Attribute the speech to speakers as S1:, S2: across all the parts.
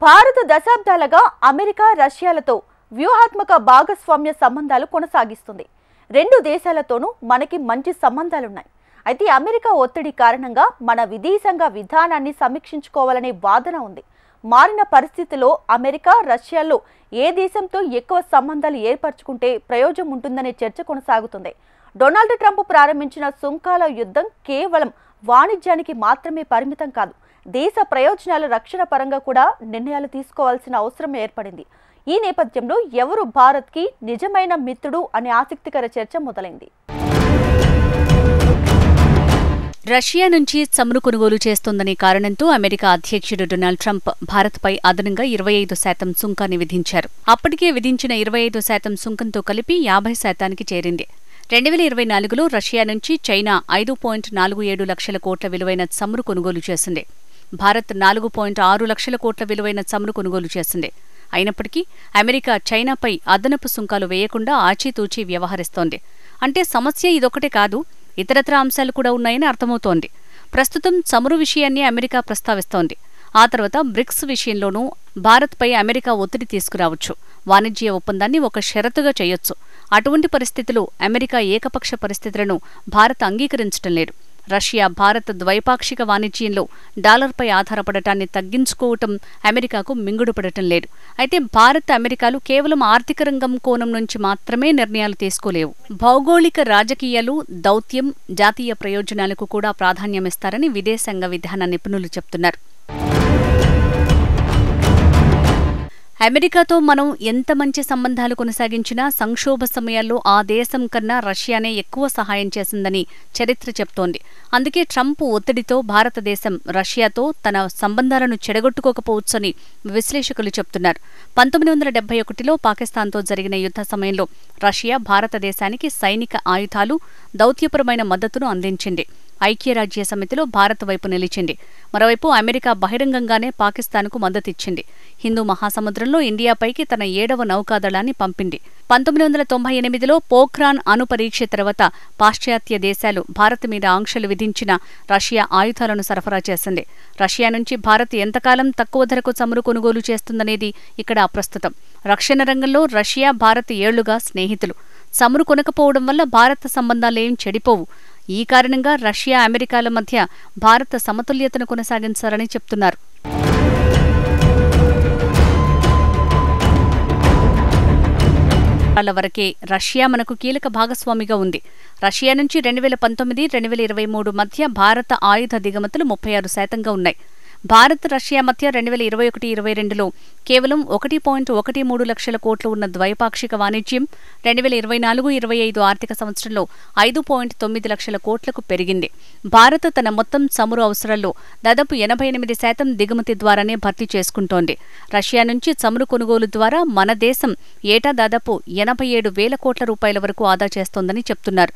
S1: భారత దశాబ్దాలుగా అమెరికా రష్యాలతో వ్యూహాత్మక భాగస్వామ్య సంబంధాలు కొనసాగిస్తుంది. రెండు దేశాలతోనూ మనకి మంచి సంబంధాలున్నాయి. అయితే అమెరికా ఒత్తిడి కారణంగా మన విదేశాంగ విధానాన్ని సమీక్షించుకోవాలనే వాదన ఉంది. మారిన పరిస్థితిలో అమెరికా రష్యాల్లో ఏ దేశంతో ఎక్కువ సంబంధాలు ఏర్పరచుకుంటే ప్రయోజనం ఉంటుందనే చర్చ కొనసాగుతుంది. డొనాల్డ్ ట్రంప్ ప్రారంభించిన సుంకాల యుద్ధం కేవలం వాణిజ్యానికి మాత్రమే పరిమితం కాదు, దేశ ప్రయోజనాల రక్షణ పరంగా కూడా నిర్ణయాలు తీసుకోవాల్సిన అవసరం ఏర్పడింది. ఈ నేపథ్యంలో ఎవరు భారత్కి నిజమైన మిత్రుడు అనే ఆసక్తికర చర్చ మొదలైంది.
S2: రష్యా నుంచి చమురు కొనుగోలు చేస్తోందనే కారణంతో అమెరికా అధ్యక్షుడు డొనాల్డ్ ట్రంప్ భారత్పై అదనంగా 25% సుంకాన్ని విధించారు. అప్పటికే విధించిన 25% సుంకంతో కలిపి 50%కి చేరింది. 2024లో రష్యా నుంచి చైనా 5.47 లక్షల కోట్ల విలువైన చమురు కొనుగోలు చేసింది. భారత్ 4.6 లక్షల కోట్ల విలువైన చమురు కొనుగోలు చేసింది. అయినప్పటికీ అమెరికా చైనాపై అదనపు సుంకాలు వేయకుండా ఆచితూచి వ్యవహరిస్తోంది. అంటే సమస్య ఇదొకటే కాదు, ఇతరత్రా అంశాలు కూడా ఉన్నాయని అర్థమవుతోంది. ప్రస్తుతం చమురు విషయాన్ని అమెరికా ప్రస్తావిస్తోంది. ఆ తర్వాత బ్రిక్స్ విషయంలోనూ భారత్పై అమెరికా ఒత్తిడి తీసుకురావచ్చు. వాణిజ్య ఒప్పందాన్ని ఒక షరతుగా చేయొచ్చు. అటువంటి పరిస్థితుల్లో అమెరికా ఏకపక్ష పరిస్థితులను భారత్ అంగీకరించడం లేదు. రష్యా భారత్ ద్వైపాక్షిక వాణిజ్యంలో డాలర్పై ఆధారపడటాన్ని తగ్గించుకోవటం అమెరికాకు మింగుడుపడటం లేదు. అయితే భారత్ అమెరికాలు కేవలం ఆర్థిక రంగం కోణం నుంచి మాత్రమే నిర్ణయాలు తీసుకోలేవు. భౌగోళిక రాజకీయాలు, దౌత్యం, జాతీయ ప్రయోజనాలకు కూడా ప్రాధాన్యమిస్తారని విదేశాంగ విధాన నిపుణులు చెప్తున్నారు. అమెరికాతో మనం ఎంత మంచి సంబంధాలు కొనసాగించినా సంక్షోభ సమయాల్లో ఆ దేశం కన్నా రష్యానే ఎక్కువ సహాయం చేసిందని చరిత్ర చెప్తోంది. అందుకే ట్రంప్ ఒత్తిడితో భారతదేశం రష్యాతో తన సంబంధాలను చెడగొట్టుకోకపోవచ్చని విశ్లేషకులు చెప్తున్నారు. 1971లో పాకిస్తాన్తో జరిగిన యుద్ధ సమయంలో రష్యా భారతదేశానికి సైనిక ఆయుధాలు, దౌత్యపరమైన మద్దతును అందించింది. ఐక్యరాజ్య సమితిలో భారత్ వైపు నిలిచింది. మరోవైపు అమెరికా బహిరంగంగానే పాకిస్తాన్కు మద్దతిచ్చింది. హిందూ మహాసముద్రంలో ఇండియాపైకి తన 7వ నౌకాదళాన్ని పంపింది. 1998లో పోఖ్రాన్ అణు పరీక్ష తర్వాత పాశ్చాత్య దేశాలు భారత్ మీద ఆంక్షలు విధించిన రష్యా ఆయుధాలను సరఫరా చేసింది. రష్యా నుంచి భారత్ ఎంతకాలం తక్కువ ధరకు చమురు కొనుగోలు చేస్తుందనేది ఇక్కడ అప్రస్తుతం. రక్షణ రంగంలో రష్యా, భారత్ ఏళ్లుగా స్నేహితులు. చమురు కొనకపోవడం వల్ల భారత సంబంధాలేం చెడిపోవు. ఈ కారణంగా రష్యా, అమెరికాల మధ్య భారత సమతుల్యతను కొనసాగించాలని చెప్తున్నారు. వరకే రష్యా మనకు కీలక భాగస్వామిగా ఉంది. రష్యా నుంచి 2019, 2023 మధ్య భారత ఆయుధ దిగుమతులు 36%గా ఉన్నాయి. భారత్ రష్యా మధ్య 2021-22లో కేవలం 1.13 లక్షల కోట్లు ఉన్న ద్వైపాక్షిక వాణిజ్యం 2024-25 ఆర్థిక సంవత్సరంలో 5.9 లక్షల కోట్లకు పెరిగింది. భారత్ తన మొత్తం చమురు అవసరాల్లో దాదాపు 88% దిగుమతి ద్వారానే భర్తీ చేసుకుంటోంది. రష్యా నుంచి చమురు కొనుగోలు ద్వారా మన దేశం ఏటా దాదాపు 87,000 కోట్ల రూపాయల వరకు ఆదా చేస్తోందని చెప్తున్నారు.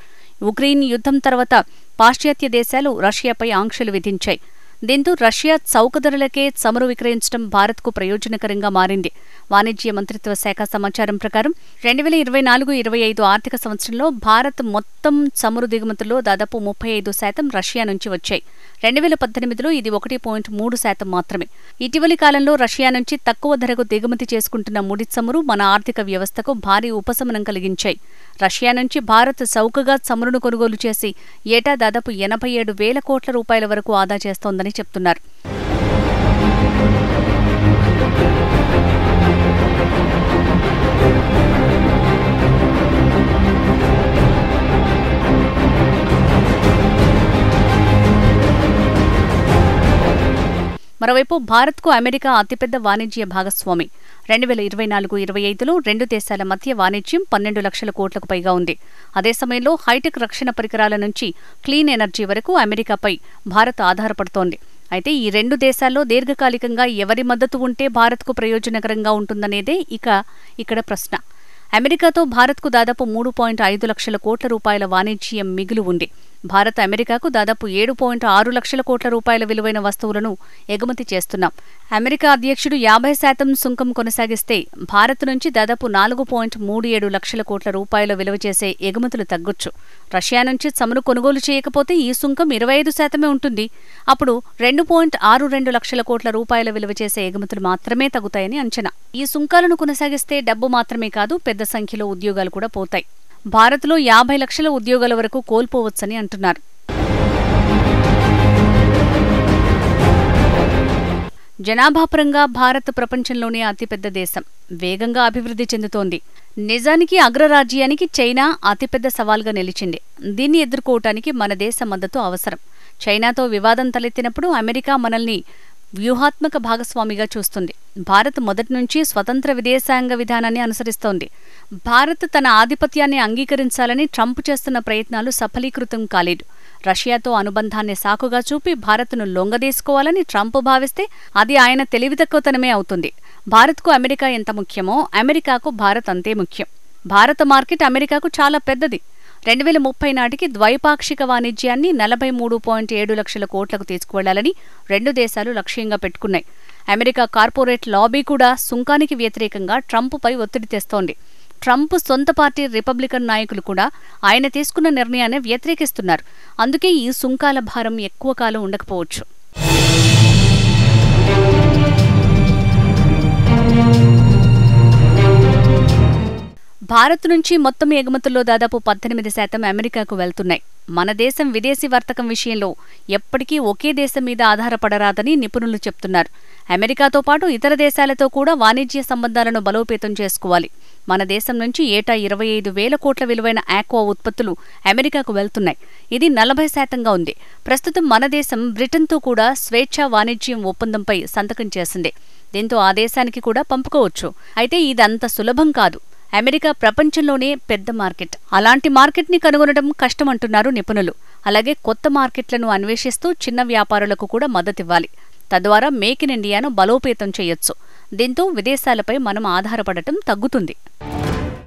S2: ఉక్రెయిన్ యుద్ధం తర్వాత పాశ్చాత్య దేశాలు రష్యాపై ఆంక్షలు విధించాయి. దీంతో రష్యా చౌక ధరలకే చమురు విక్రయించడం భారత్కు ప్రయోజనకరంగా మారింది. వాణిజ్య మంత్రిత్వ శాఖ సమాచారం ప్రకారం 2024-25 ఆర్థిక సంవత్సరంలో భారత్ మొత్తం చమురు దిగుమతుల్లో దాదాపు 35% రష్యా నుంచి వచ్చాయి. 2018లో ఇది 1.3% మాత్రమే. ఇటీవలి కాలంలో రష్యా నుంచి తక్కువ ధరకు దిగుమతి చేసుకుంటున్న ముడి చమురు మన ఆర్థిక వ్యవస్థకు భారీ ఉపశమనం కలిగించాయి. రష్యా నుంచి భారత్ చౌకగా చమురును కొనుగోలు చేసి ఏటా దాదాపు 87,000 కోట్ల రూపాయల వరకు ఆదా చేస్తోందని చెప్తున్నారు. మరోవైపు భారత్కు అమెరికా అతిపెద్ద వాణిజ్య భాగస్వామి. 2024-25లో రెండు దేశాల మధ్య వాణిజ్యం 12 లక్షల కోట్లకు పైగా ఉంది. అదే సమయంలో హైటెక్ రక్షణ పరికరాల నుంచి క్లీన్ ఎనర్జీ వరకు అమెరికాపై భారత్ ఆధారపడుతోంది. అయితే ఈ రెండు దేశాల్లో దీర్ఘకాలికంగా ఎవరి మద్దతు ఉంటే భారత్కు ప్రయోజనకరంగా ఉంటుందనేదే ఇక్కడ ప్రశ్న. అమెరికాతో భారత్కు దాదాపు 3.5 లక్షల కోట్ల రూపాయల వాణిజ్యం మిగులు ఉంది. భారత్ అమెరికాకు దాదాపు 7.6 లక్షల కోట్ల రూపాయల విలువైన వస్తువులను ఎగుమతి చేస్తున్నాం. అమెరికా అధ్యక్షుడు 50% సుంకం కొనసాగిస్తే భారత్ నుంచి దాదాపు 4.37 లక్షల కోట్ల రూపాయల విలువ చేసే ఎగుమతులు తగ్గొచ్చు. రష్యా నుంచి చమురు కొనుగోలు చేయకపోతే ఈ సుంకం 25% ఉంటుంది. అప్పుడు 2.62 లక్షల కోట్ల రూపాయల విలువ చేసే ఎగుమతులు మాత్రమే తగ్గుతాయని అంచనా. ఈ సుంకాలను కొనసాగిస్తే డబ్బు మాత్రమే కాదు, పెద్ద సంఖ్యలో ఉద్యోగాలు కూడా పోతాయి. భారత్లో 50 లక్షల ఉద్యోగాల వరకు కోల్పోవచ్చని అంటున్నారు. జనాభాపరంగా భారత్ ప్రపంచంలోనే అతిపెద్ద దేశం. వేగంగా అభివృద్ధి చెందుతోంది. నిజానికి అగ్రరాజ్యానికి చైనా అతిపెద్ద సవాల్గా నిలిచింది. దీన్ని ఎదుర్కోవటానికి మన దేశ మద్దతు అవసరం. చైనాతో వివాదం తలెత్తినప్పుడు అమెరికా మనల్ని వ్యూహాత్మక భాగస్వామిగా చూస్తుంది. భారత్ మొదటి నుంచి స్వతంత్ర విదేశాంగ విధానాన్ని అనుసరిస్తోంది. భారత్ తన ఆధిపత్యాన్ని అంగీకరించాలని ట్రంప్ చేస్తున్న ప్రయత్నాలు సఫలీకృతం కాలేదు. రష్యాతో అనుబంధాన్ని సాకుగా చూపి భారత్ను లొంగదీసుకోవాలని ట్రంప్ భావిస్తే అది ఆయన తెలివితక్కువతనమే అవుతుంది. భారత్కు అమెరికా ఎంత ముఖ్యమో అమెరికాకు భారత్ అంతే ముఖ్యం. భారత మార్కెట్ అమెరికాకు చాలా పెద్దది. 2030 నాటికి ద్వైపాక్షిక వాణిజ్యాన్ని 43.7 లక్షల కోట్లకు తీసుకువెళ్లాలని రెండు దేశాలు లక్ష్యంగా పెట్టుకున్నాయి. అమెరికా కార్పొరేట్ లాబీ కూడా సుంకానికి వ్యతిరేకంగా ట్రంప్పై ఒత్తిడి తెస్తోంది. ట్రంప్ సొంత పార్టీ రిపబ్లికన్ నాయకులు కూడా ఆయన తీసుకున్న నిర్ణయాన్ని వ్యతిరేకిస్తున్నారు. అందుకే ఈ సుంకాల భారం ఎక్కువ కాలం ఉండకపోవచ్చు. భారత్ నుంచి మొత్తం ఎగుమతుల్లో దాదాపు 18% అమెరికాకు వెళ్తున్నాయి. మన దేశం విదేశీ వర్తకం విషయంలో ఎప్పటికీ ఒకే దేశం మీద ఆధారపడరాదని నిపుణులు చెప్తున్నారు. అమెరికాతో పాటు ఇతర దేశాలతో కూడా వాణిజ్య సంబంధాలను బలోపేతం చేసుకోవాలి. మన దేశం నుంచి ఏటా 25,000 కోట్ల విలువైన ఆక్వా ఉత్పత్తులు అమెరికాకు వెళ్తున్నాయి. ఇది 40%గా ఉంది. ప్రస్తుతం మన దేశం బ్రిటన్తో కూడా స్వేచ్ఛా వాణిజ్యం ఒప్పందంపై సంతకం చేసింది. దీంతో ఆ దేశానికి కూడా పంపుకోవచ్చు. అయితే ఇదంత సులభం కాదు. అమెరికా ప్రపంచంలోనే పెద్ద మార్కెట్. అలాంటి మార్కెట్ని కనుగొనడం కష్టమంటున్నారు నిపుణులు. అలాగే కొత్త మార్కెట్లను అన్వేషిస్తూ చిన్న వ్యాపారులకు కూడా మద్దతివ్వాలి. తద్వారా మేక్ ఇన్ ఇండియాను బలోపేతం చేయొచ్చు. దీంతో విదేశాలపై మనం ఆధారపడటం తగ్గుతుంది.